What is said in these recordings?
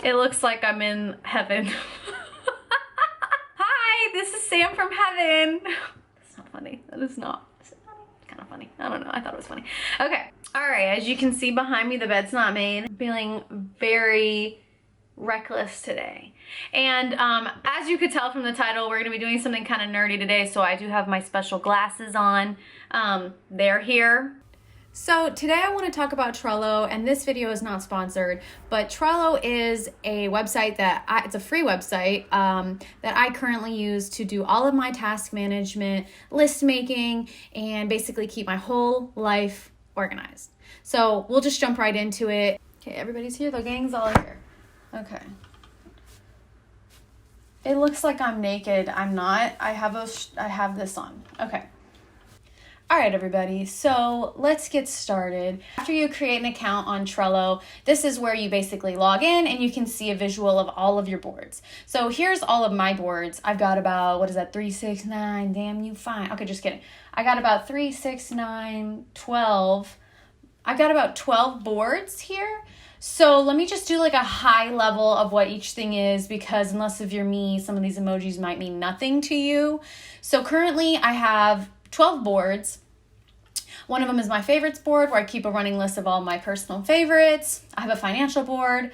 It looks like I'm in heaven. Hi, this is Sam from heaven. That's not funny. That is not. Is it funny? It's kind of funny. I don't know. I thought it was funny. Okay. All right. As you can see behind me, the bed's not made. I'm feeling very reckless today. And as you could tell from the title, we're going to be doing something kind of nerdy today. So I do have my special glasses on. They're here. So today I want to talk about Trello, and this video is not sponsored, but Trello is a website it's a free website that I currently use to do all of my task management, list making, and basically keep my whole life organized. So we'll just jump right into it. Okay, everybody's here. The gang's all here. Okay. It looks like I'm naked. I'm not. I have this on. Okay. All right, everybody, so let's get started. After you create an account on Trello, this is where you basically log in and you can see a visual of all of your boards. So here's all of my boards. I've got about, 3, 6, 9, damn you fine. Okay, just kidding. I got about 3, 6, 9, 12. I've got about 12 boards here. So let me just do like a high level of what each thing is, because unless if you're me, some of these emojis might mean nothing to you. So currently I have 12 boards. One of them is my favorites board, where I keep a running list of all my personal favorites. I have a financial board,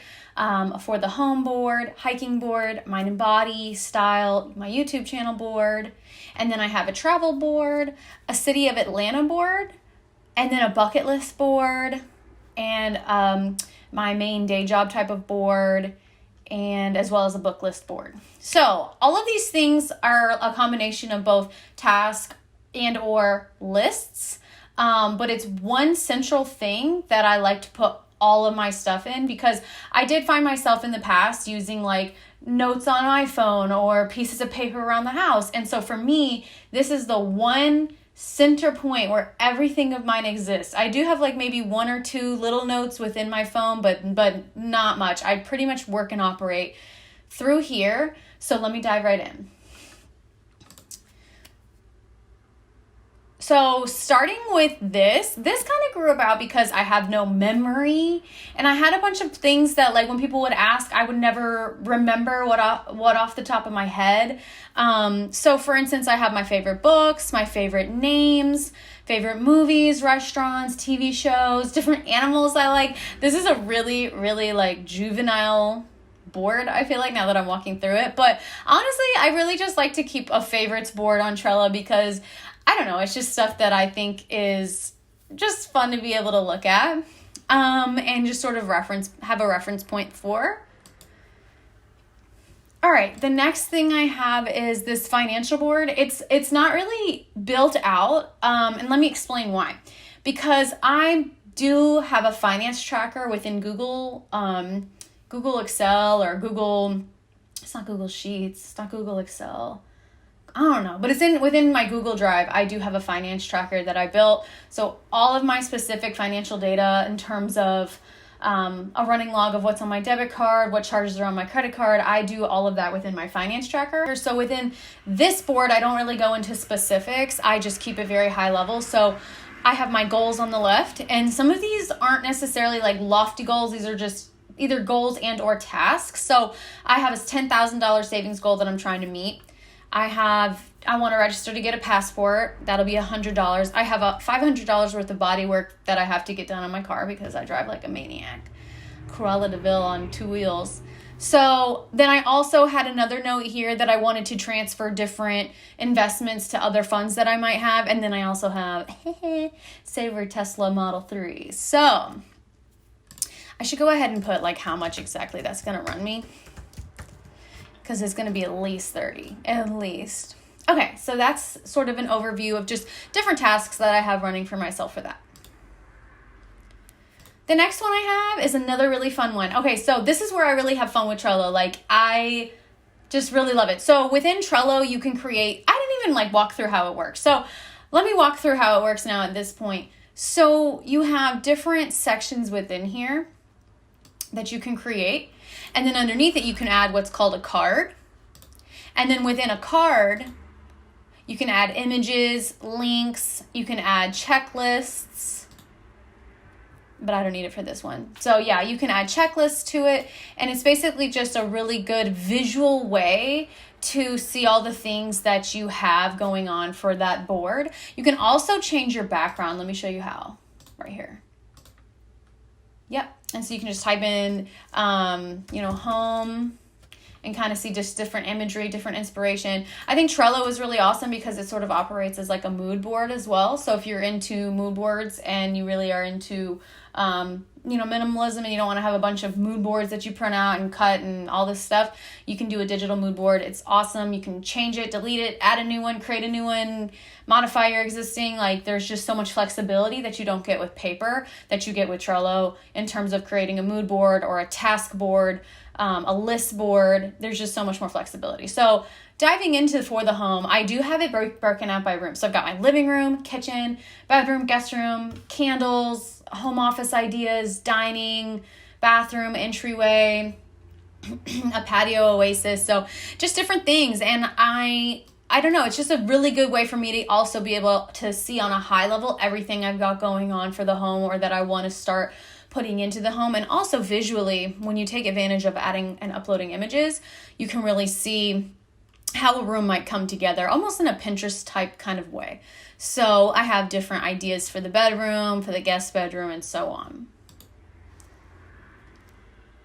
for the home board, hiking board, mind and body, style, my YouTube channel board. And then I have a travel board, a city of Atlanta board, and then a bucket list board, and my main day job type of board, and as well as a book list board. So all of these things are a combination of both task and or lists, but it's one central thing that I like to put all of my stuff in, because I did find myself in the past using like notes on my phone or pieces of paper around the house. And so for me, this is the one center point where everything of mine exists. I do have like maybe 1 or 2 little notes within my phone, but not much. I pretty much work and operate through here. So let me dive right in. So starting with this kind of grew about because I have no memory, and I had a bunch of things that, like, when people would ask, I would never remember what off the top of my head. So for instance, I have my favorite books, my favorite names, favorite movies, restaurants, TV shows, different animals I like. This is a really, really like juvenile board, I feel like, now that I'm walking through it. But honestly, I really just like to keep a favorites board on Trello because I don't know, it's just stuff that I think is just fun to be able to look at, and just sort of have a reference point for. All right, the next thing I have is this financial board. It's not really built out, and let me explain why. Because I do have a finance tracker within Google Excel, or it's not Google Sheets, it's not Google Excel. I don't know, but it's within my Google Drive. I do have a finance tracker that I built. So all of my specific financial data in terms of a running log of what's on my debit card, what charges are on my credit card, I do all of that within my finance tracker. So within this board, I don't really go into specifics. I just keep it very high level. So I have my goals on the left, and some of these aren't necessarily like lofty goals. These are just either goals and or tasks. So I have a $10,000 savings goal that I'm trying to meet. I want to register to get a passport. That'll be $100. I have a $500 worth of body work that I have to get done on my car because I drive like a maniac. Cruella de Vil on 2 wheels. So then I also had another note here that I wanted to transfer different investments to other funds that I might have. And then I also have Saver Tesla Model 3. So I should go ahead and put like how much exactly that's going to run me, because it's going to be at least 30, at least. Okay, so that's sort of an overview of just different tasks that I have running for myself for that. The next one I have is another really fun one. Okay, so this is where I really have fun with Trello. Like, I just really love it. So within Trello, you can create, I didn't even like walk through how it works. So let me walk through how it works now at this point. So you have different sections within here that you can create. And then underneath it, you can add what's called a card. And then within a card, you can add images, links, you can add checklists, but I don't need it for this one. So yeah, you can add checklists to it, and it's basically just a really good visual way to see all the things that you have going on for that board. You can also change your background. Let me show you how, right here. Yep, and so you can just type in, home, and kind of see just different imagery, different inspiration. I think Trello is really awesome because it sort of operates as like a mood board as well. So if you're into mood boards and you really are into, minimalism, and you don't want to have a bunch of mood boards that you print out and cut and all this stuff, you can do a digital mood board. It's awesome. You can change it, delete it, add a new one, create a new one, modify your existing. Like, there's just so much flexibility that you don't get with paper that you get with Trello in terms of creating a mood board or a task board, a list board. There's just so much more flexibility. So diving into for the home, I do have it broken out by room. So I've got my living room, kitchen, bedroom, guest room, candles, home office ideas, dining, bathroom, entryway, a patio oasis. So just different things. And I don't know, it's just a really good way for me to also be able to see on a high level everything I've got going on for the home or that I want to start putting into the home. And also visually, when you take advantage of adding and uploading images, you can really see how a room might come together, almost in a Pinterest type kind of way. So I have different ideas for the bedroom, for the guest bedroom, and so on.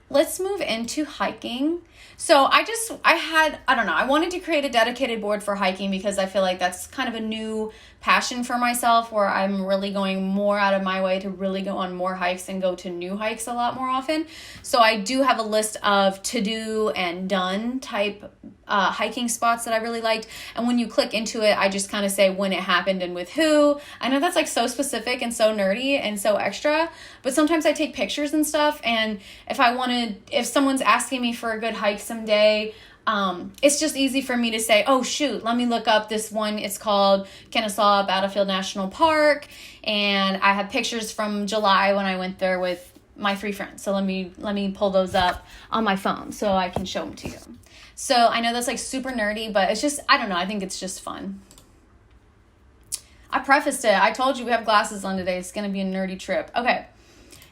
Let's move into hiking. So I wanted to create a dedicated board for hiking because I feel like that's kind of a new passion for myself, where I'm really going more out of my way to really go on more hikes and go to new hikes a lot more often. So I do have a list of to do and done type hiking spots that I really liked. And when you click into it, I just kind of say when it happened and with who. I know that's like so specific and so nerdy and so extra, but sometimes I take pictures and stuff. And if someone's asking me for a good hike someday, it's just easy for me to say, oh shoot, let me look up this one. It's called Kennesaw Battlefield National Park. And I have pictures from July when I went there with my 3 friends. So let me pull those up on my phone so I can show them to you. So I know that's like super nerdy, but it's just, I don't know, I think it's just fun. I prefaced it. I told you we have glasses on today. It's going to be a nerdy trip. Okay.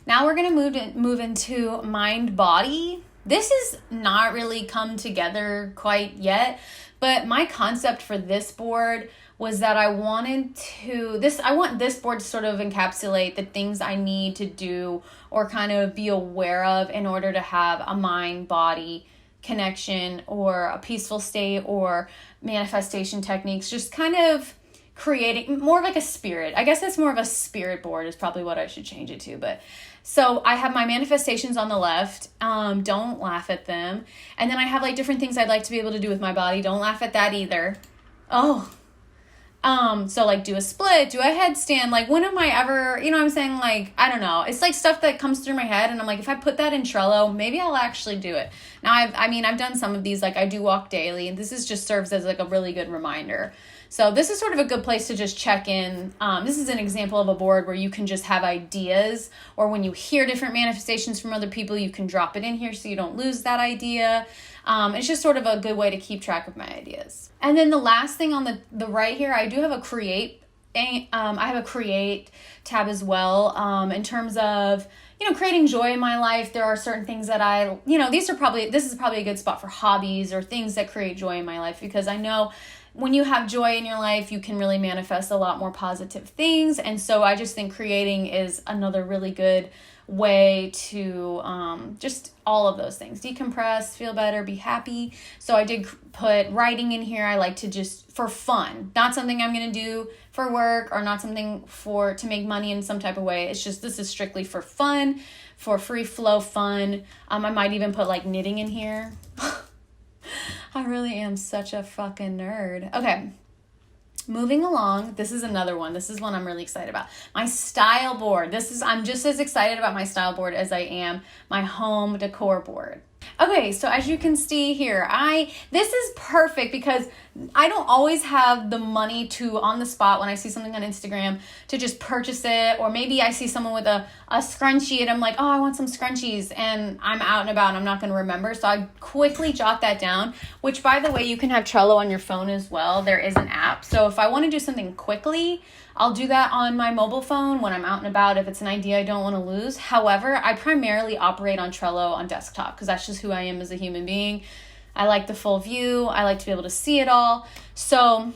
Now we're going to move into mind body. This is not really come together quite yet, but my concept for this board was that I want this board to sort of encapsulate the things I need to do or kind of be aware of in order to have a mind-body connection or a peaceful state or manifestation techniques, just kind of creating more of like a spirit. I guess it's more of a spirit board is probably what I should change it to. But so I have my manifestations on the left. Don't laugh at them. And then I have like different things I'd like to be able to do with my body. Don't laugh at that either. So like do a split, do a headstand. Like when am I ever, you know what I'm saying? Like, I don't know. It's like stuff that comes through my head and I'm like, if I put that in Trello, maybe I'll actually do it. Now I've done some of these, like I do walk daily, and this is just serves as like a really good reminder. So this is sort of a good place to just check in. This is an example of a board where you can just have ideas, or when you hear different manifestations from other people, you can drop it in here so you don't lose that idea. It's just sort of a good way to keep track of my ideas. And then the last thing on the right here, I do have a create. I have a create tab as well. In terms of, creating joy in my life, there are certain things that this is probably a good spot for hobbies or things that create joy in my life, because I know when you have joy in your life, you can really manifest a lot more positive things. And so I just think creating is another really good way to just all of those things. Decompress, feel better, be happy. So I did put writing in here. I like to just for fun, not something I'm going to do for work or not something to make money in some type of way. It's just, this is strictly for fun, for free flow fun. I might even put like knitting in here. I really am such a fucking nerd. Okay. Moving along, this is another one. This is one I'm really excited about. My style board. I'm just as excited about my style board as I am my home decor board. Okay, so as you can see here, this is perfect because I don't always have the money to, on the spot, when I see something on Instagram, to just purchase it. Or maybe I see someone with a scrunchie and I'm like, oh, I want some scrunchies, and I'm out and about and I'm not going to remember. So I quickly jot that down, which, by the way, you can have Trello on your phone as well. There is an app. So if I want to do something quickly, I'll do that on my mobile phone when I'm out and about if it's an idea I don't want to lose. However, I primarily operate on Trello on desktop because that's just who I am as a human being. I like the full view. I like to be able to see it all. So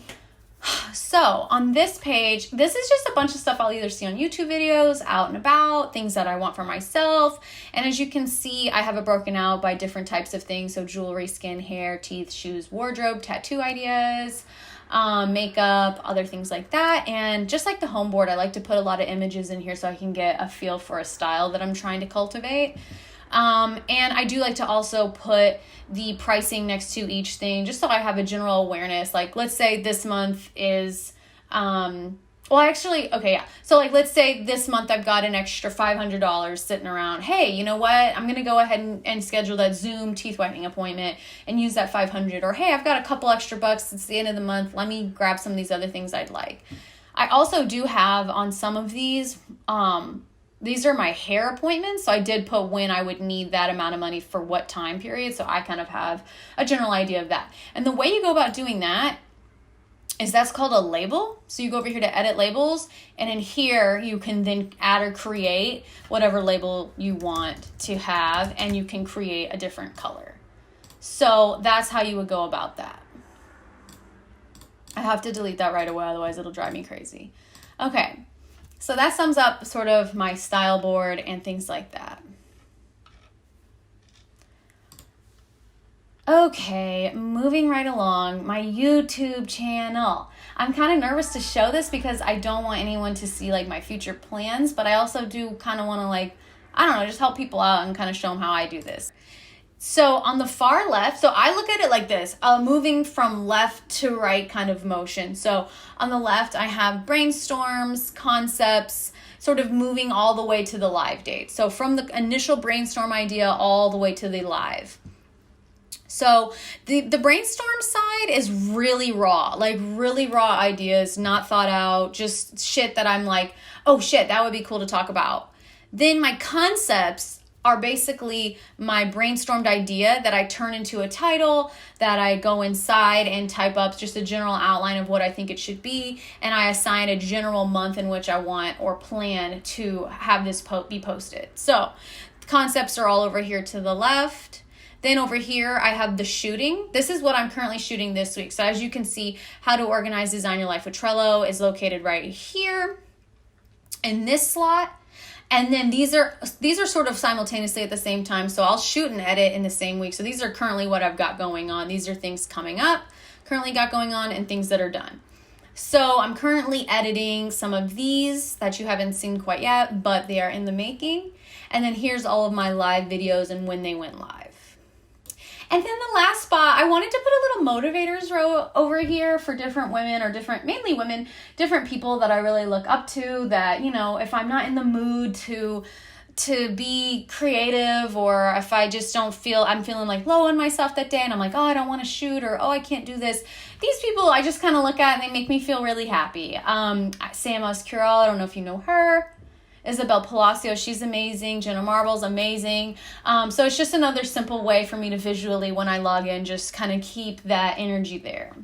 on this page, this is just a bunch of stuff I'll either see on YouTube videos, out and about, things that I want for myself. And as you can see, I have it broken out by different types of things. So jewelry, skin, hair, teeth, shoes, wardrobe, tattoo ideas, makeup, other things like that. And just like the home board, I like to put a lot of images in here so I can get a feel for a style that I'm trying to cultivate. And I do like to also put the pricing next to each thing just so I have a general awareness. Like, let's say this month is, So like, let's say this month I've got an extra $500 sitting around. Hey, you know what? I'm going to go ahead and schedule that Zoom teeth whitening appointment and use that $500. Or, hey, I've got a couple extra bucks. It's the end of the month. Let me grab some of these other things I'd like. I also do have on some of these are my hair appointments. So I did put when I would need that amount of money for what time period. So I kind of have a general idea of that. And the way you go about doing that is that's called a label. So you go over here to edit labels, and in here you can then add or create whatever label you want to have, and you can create a different color. So that's how you would go about that. I have to delete that right away, otherwise it'll drive me crazy. Okay, so that sums up sort of my style board and things like that. Okay, moving right along, my YouTube channel. I'm kind of nervous to show this because I don't want anyone to see like my future plans, but I also do kind of want to just help people out and kind of show them how I do this. So on the far left, so I look at it like this, moving from left to right kind of motion. So on the left, I have brainstorms, concepts, sort of moving all the way to the live date. So from the initial brainstorm idea all the way to the live. So the brainstorm side is really raw ideas, not thought out, just shit that I'm like, oh shit, that would be cool to talk about. Then my concepts are basically my brainstormed idea that I turn into a title, that I go inside and type up just a general outline of what I think it should be, and I assign a general month in which I want or plan to have this be posted. So concepts are all over here to the left. Then over here, I have the shooting. This is what I'm currently shooting this week. So as you can see, how to organize, design your life with Trello is located right here in this slot. And then these are sort of simultaneously at the same time. So I'll shoot and edit in the same week. So these are currently what I've got going on. These are things coming up, currently got going on, and things that are done. So I'm currently editing some of these that you haven't seen quite yet, but they are in the making. And then here's all of my live videos and when they went live. And then the last spot, I wanted to put a little motivators row over here for different women or mainly women, different people that I really look up to that, if I'm not in the mood to be creative, or if I just I'm feeling like low on myself that day and I'm like, oh, I don't want to shoot, or oh, I can't do this. These people I just kind of look at and they make me feel really happy. Sam Oscurel, I don't know if you know her. Isabel Palacio, she's amazing. Jenna Marbles, amazing. So it's just another simple way for me to visually, when I log in, just kind of keep that energy there.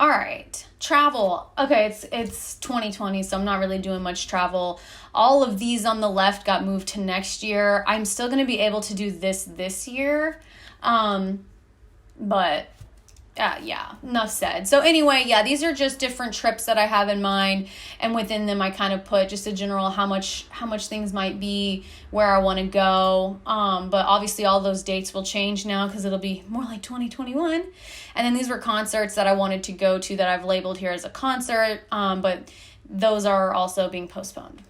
All right, travel. Okay, it's 2020, so I'm not really doing much travel. All of these on the left got moved to next year. I'm still going to be able to do this year, but enough said. So anyway, these are just different trips that I have in mind, and within them I kind of put just a general how much things might be, where I want to go. But obviously all those dates will change now because it'll be more like 2021. And then these were concerts that I wanted to go to that I've labeled here as a concert, but those are also being postponed.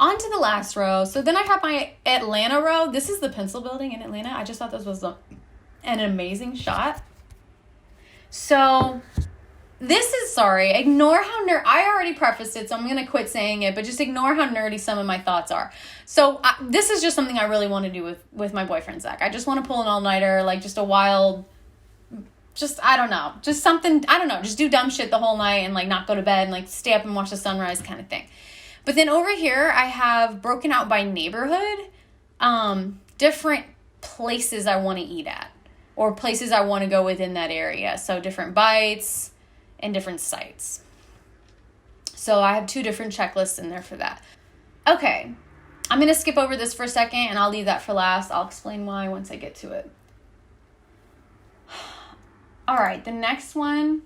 On to the last row. So then I have my Atlanta row. This is the Pencil Building in Atlanta. I just thought this was an amazing shot. So ignore how I already prefaced it, so I'm going to quit saying it, but just ignore how nerdy some of my thoughts are. So this is just something I really want to do with my boyfriend, Zach. I just want to pull an all-nighter, like just a wild, I don't know, just something, I don't know, just do dumb shit the whole night and like not go to bed and like stay up and watch the sunrise kind of thing. But then over here, I have broken out by neighborhood, different places I want to eat at or places I want to go within that area. So different bites and different sites. So I have 2 different checklists in there for that. Okay, I'm going to skip over this for a second and I'll leave that for last. I'll explain why once I get to it. All right, the next one,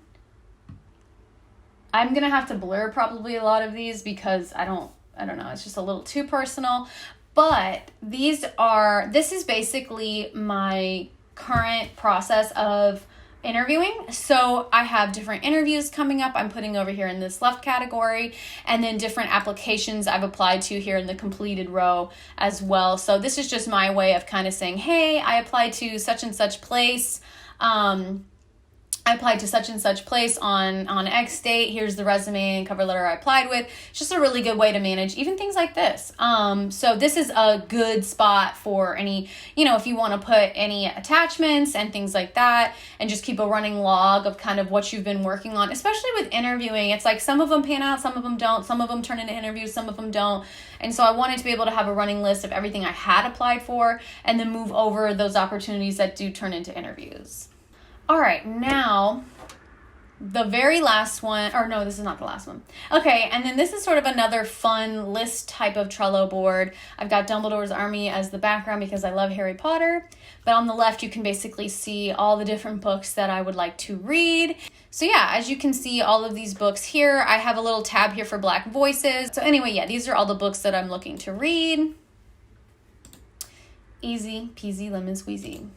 I'm going to have to blur probably a lot of these because I don't know, it's just a little too personal. But this is basically my current process of interviewing. So I have different interviews coming up. I'm putting over here in this left category, and then different applications I've applied to here in the completed row as well. So this is just my way of kind of saying, hey, I applied to such and such place. I applied to such and such place on X date. Here's the resume and cover letter I applied with. It's just a really good way to manage even things like this. So this is a good spot for any, if you want to put any attachments and things like that, and just keep a running log of kind of what you've been working on, especially with interviewing. It's like some of them pan out, some of them don't, some of them turn into interviews, some of them don't. And so I wanted to be able to have a running list of everything I had applied for and then move over those opportunities that do turn into interviews. All right, now the very last one, or no, this is not the last one. Okay, and then this is sort of another fun list type of Trello board. I've got Dumbledore's Army as the background because I love Harry Potter. But on the left, you can basically see all the different books that I would like to read. So yeah, as you can see, all of these books here, I have a little tab here for Black Voices. So anyway, yeah, these are all the books that I'm looking to read. Easy peasy lemon squeezy.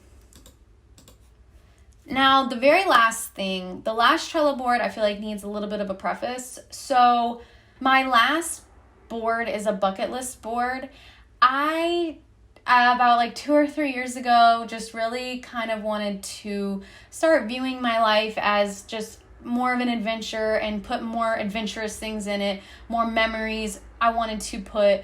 Now, the very last thing, the last Trello board, I feel like needs a little bit of a preface. So my last board is a bucket list board. I, about like 2 or 3 years ago, just really kind of wanted to start viewing my life as just more of an adventure and put more adventurous things in it, more memories. I wanted to put,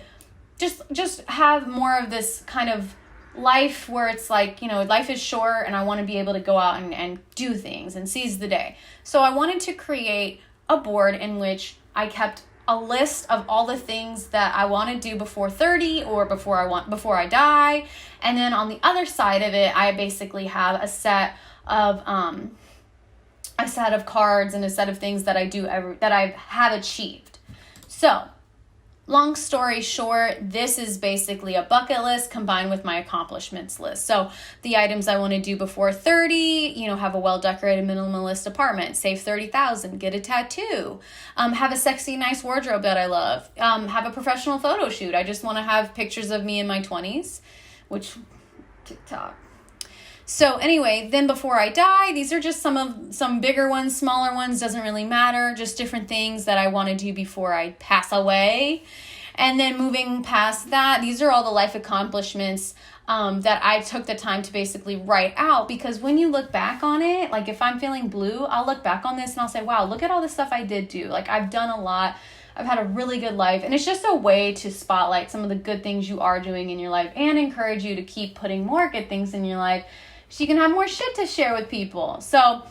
just have more of this kind of life where it's like, life is short and I want to be able to go out and do things and seize the day. So I wanted to create a board in which I kept a list of all the things that I want to do before 30 or before I die. And then on the other side of it, I basically have a set of cards and a set of things that I do that I have achieved. So long story short, this is basically a bucket list combined with my accomplishments list. So the items I want to do before 30, have a well-decorated minimalist apartment, save $30,000, get a tattoo, have a sexy, nice wardrobe that I love, have a professional photo shoot. I just want to have pictures of me in my 20s, which TikTok. So anyway, then before I die, these are just some bigger ones, smaller ones, doesn't really matter, just different things that I want to do before I pass away. And then moving past that, these are all the life accomplishments that I took the time to basically write out, because when you look back on it, like if I'm feeling blue, I'll look back on this and I'll say, wow, look at all the stuff I did do. Like I've done a lot. I've had a really good life, and it's just a way to spotlight some of the good things you are doing in your life and encourage you to keep putting more good things in your life so you can have more shit to share with people. So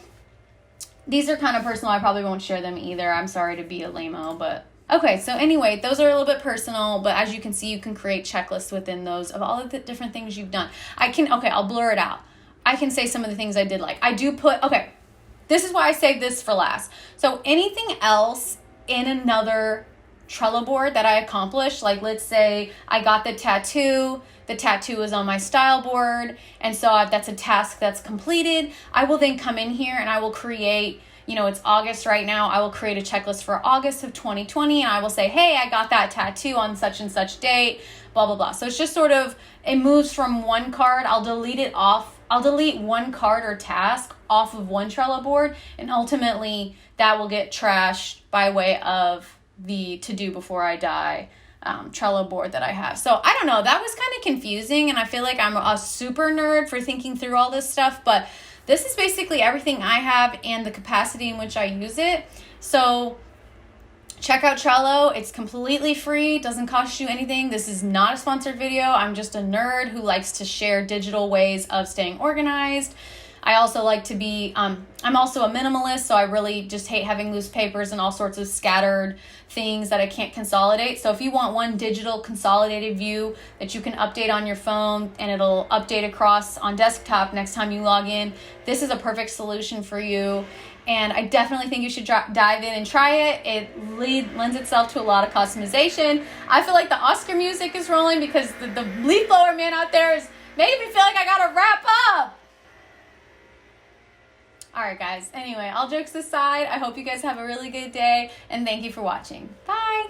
these are kind of personal. I probably won't share them either. I'm sorry to be a lame-o, but okay. So anyway, those are a little bit personal, but as you can see, you can create checklists within those of all of the different things you've done. I'll blur it out. I can say some of the things I did like. I do put, this is why I saved this for last. So anything else in another Trello board that I accomplished, like let's say I got the tattoo is on my style board, and so that's a task that's completed. I will then come in here and I will create, it's August right now, I will create a checklist for August of 2020, and I will say, hey, I got that tattoo on such and such date, blah, blah, blah. So it's just sort of, it moves from one card, I'll delete one card or task off of one Trello board, and ultimately that will get trashed by way of the to do before I die Trello board that I have. So I don't know, that was kind of confusing, and I feel like I'm a super nerd for thinking through all this stuff, but this is basically everything I have and the capacity in which I use it. So check out Trello. It's completely free, doesn't cost you anything. This is not a sponsored video. I'm just a nerd who likes to share digital ways of staying organized. I also like to be, I'm also a minimalist, so I really just hate having loose papers and all sorts of scattered things that I can't consolidate. So if you want one digital consolidated view that you can update on your phone and it'll update across on desktop next time you log in, this is a perfect solution for you. And I definitely think you should dive in and try it. It lends itself to a lot of customization. I feel like the Oscar music is rolling because the leaf blower man out there is making me feel like I gotta wrap up. All right, guys. Anyway, all jokes aside, I hope you guys have a really good day, and thank you for watching. Bye.